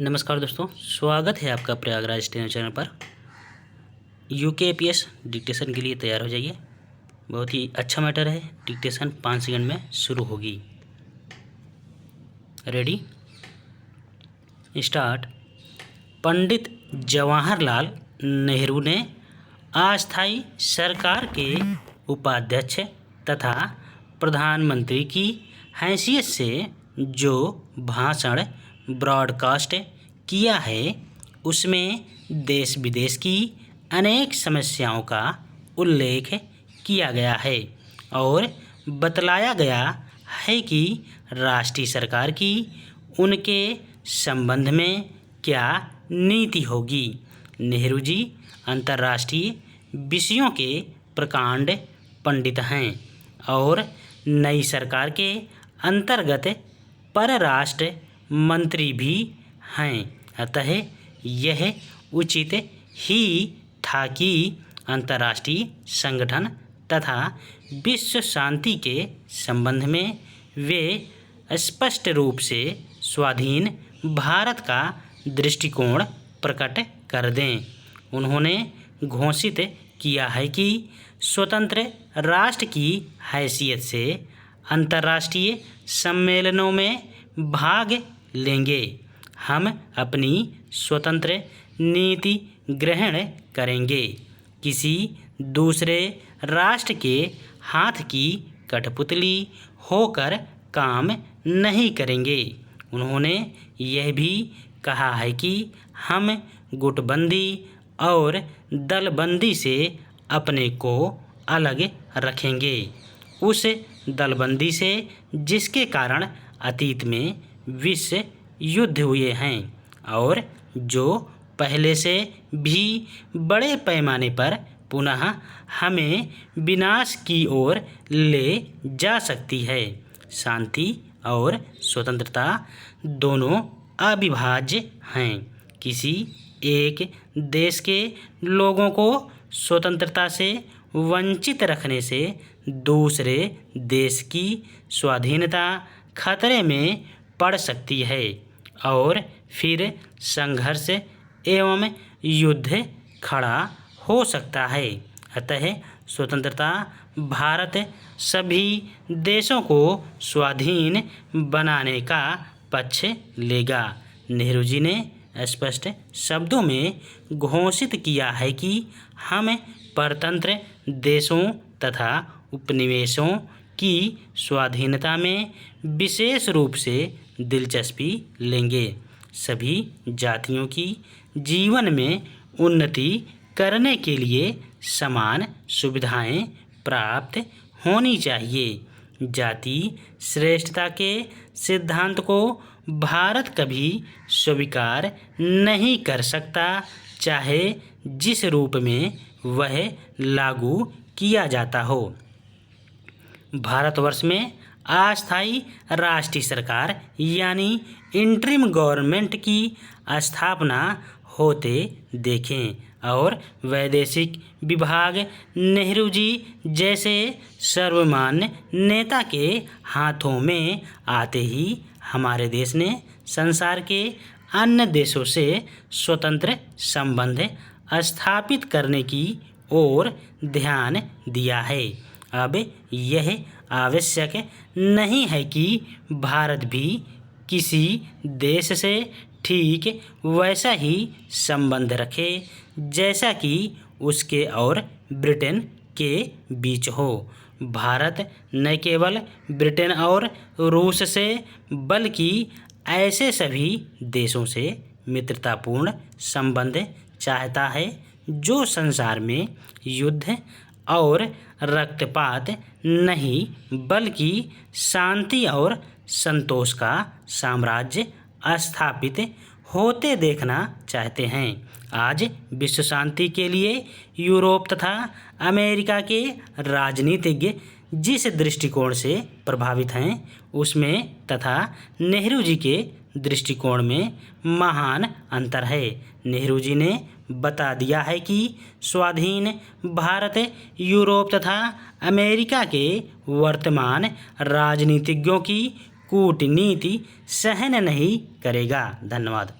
नमस्कार दोस्तों, स्वागत है आपका प्रयागराज स्टेनो चैनल पर। यूकेपीएस डिक्टेशन के लिए तैयार हो जाइए। बहुत ही अच्छा मैटर है। डिक्टेशन 5 सेकंड में शुरू होगी। Ready, start. पंडित जवाहरलाल नेहरू ने अस्थायी सरकार के उपाध्यक्ष तथा प्रधानमंत्री की हैसियत से जो भाषण ब्रॉडकास्ट किया है उसमें देश विदेश की अनेक समस्याओं का उल्लेख किया गया है और बतलाया गया है कि राष्ट्रीय सरकार की उनके संबंध में क्या नीति होगी। नेहरू जी अंतर्राष्ट्रीय विषयों के प्रकांड पंडित हैं और नई सरकार के अंतर्गत परराष्ट्र मंत्री भी हैं। अतः यह उचित ही था कि अंतर्राष्ट्रीय संगठन तथा विश्व शांति के संबंध में वे स्पष्ट रूप से स्वाधीन भारत का दृष्टिकोण प्रकट कर दें। उन्होंने घोषित किया है कि स्वतंत्र राष्ट्र की हैसियत से अंतर्राष्ट्रीय सम्मेलनों में भाग लेंगे। हम अपनी स्वतंत्र नीति ग्रहण करेंगे। किसी दूसरे राष्ट्र के हाथ की कठपुतली होकर काम नहीं करेंगे। उन्होंने यह भी कहा है कि हम गुटबंदी और दलबंदी से अपने को अलग रखेंगे। उस दलबंदी से जिसके कारण अतीत में विश्व युद्ध हुए हैं और जो पहले से भी बड़े पैमाने पर पुनः हमें विनाश की ओर ले जा सकती है। शांति और स्वतंत्रता दोनों अविभाज्य हैं। किसी एक देश के लोगों को स्वतंत्रता से वंचित रखने से दूसरे देश की स्वाधीनता खतरे में पड़ सकती है और फिर संघर्ष एवं युद्ध खड़ा हो सकता है। अतः स्वतंत्रता भारत सभी देशों को स्वाधीन बनाने का पक्ष लेगा। नेहरू जी ने स्पष्ट शब्दों में घोषित किया है कि हम परतंत्र देशों तथा उपनिवेशों की स्वाधीनता में विशेष रूप से दिलचस्पी लेंगे। सभी जातियों की जीवन में उन्नति करने के लिए समान सुविधाएं प्राप्त होनी चाहिए। जाति श्रेष्ठता के सिद्धांत को भारत कभी स्वीकार नहीं कर सकता, चाहे जिस रूप में वह लागू किया जाता हो। भारतवर्ष में अस्थायी राष्ट्रीय सरकार यानी इंटरिम गवर्नमेंट की स्थापना होते देखें और वैदेशिक विभाग नेहरू जी जैसे सर्वमान्य नेता के हाथों में आते ही हमारे देश ने संसार के अन्य देशों से स्वतंत्र संबंध स्थापित करने की ओर ध्यान दिया है। अब यह आवश्यक नहीं है कि भारत भी किसी देश से ठीक वैसा ही संबंध रखे जैसा कि उसके और ब्रिटेन के बीच हो। भारत न केवल ब्रिटेन और रूस से बल्कि ऐसे सभी देशों से मित्रतापूर्ण संबंध चाहता है जो संसार में युद्ध और रक्तपात नहीं बल्कि शांति और संतोष का साम्राज्य स्थापित होते देखना चाहते हैं। आज विश्व शांति के लिए यूरोप तथा अमेरिका के राजनीतिज्ञ जिस दृष्टिकोण से प्रभावित हैं उसमें तथा नेहरू जी के दृष्टिकोण में महान अंतर है। नेहरू जी ने बता दिया है कि स्वाधीन भारत यूरोप तथा अमेरिका के वर्तमान राजनीतिज्ञों की कूटनीति सहन नहीं करेगा। धन्यवाद।